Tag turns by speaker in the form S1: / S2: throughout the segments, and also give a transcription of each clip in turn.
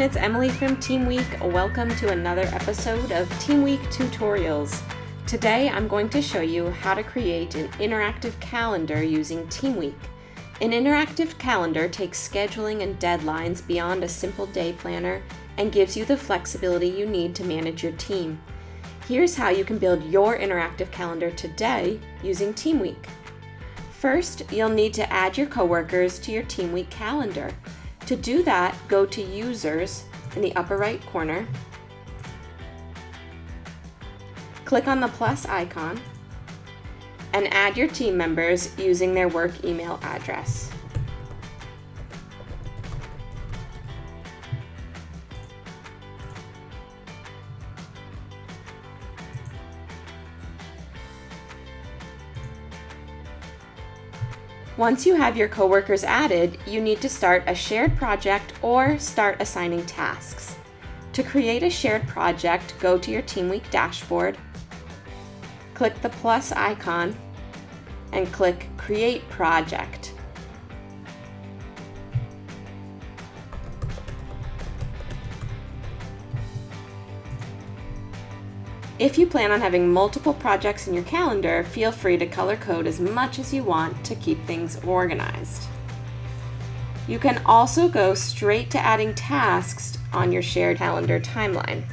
S1: everyone, it's Emily from Teamweek. Welcome to another episode of Teamweek Tutorials. Today I'm going to show you how to create an interactive calendar using Teamweek. An interactive calendar takes scheduling and deadlines beyond a simple day planner and gives you the flexibility you need to manage your team. Here's how you can build your interactive calendar today using Teamweek. First, you'll need to add your coworkers to your Teamweek calendar. To do that, go to Users in the upper right corner, click on the plus icon, and add your team members using their work email address. Once you have your coworkers added, you need to start a shared project or start assigning tasks. To create a shared project, go to your Teamweek dashboard, click the plus icon, and click Create Project. If you plan on having multiple projects in your calendar, feel free to color code as much as you want to keep things organized. You can also go straight to adding tasks on your shared calendar timeline.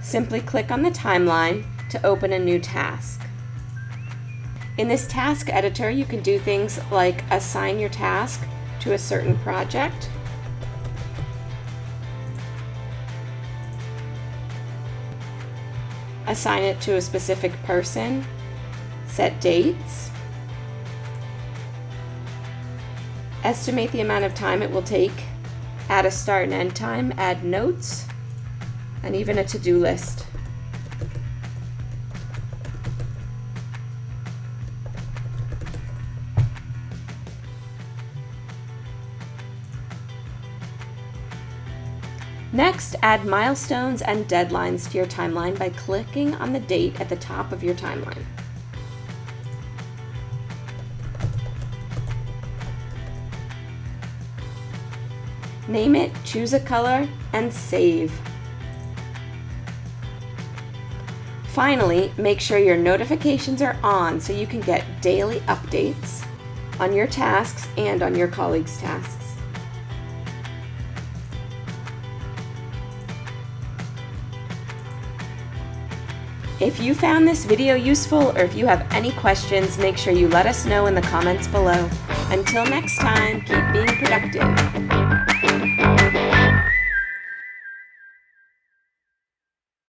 S1: Simply click on the timeline to open a new task. In this task editor, you can do things like assign your task to a certain project, assign it to a specific person, set dates, estimate the amount of time it will take, add a start and end time, add notes, and even a to-do list. Next, add milestones and deadlines to your timeline by clicking on the date at the top of your timeline. Name it, choose a color, and save. Finally, make sure your notifications are on so you can get daily updates on your tasks and on your colleagues' tasks. If you found this video useful or if you have any questions, make sure you let us know in the comments below. Until next time, keep being productive.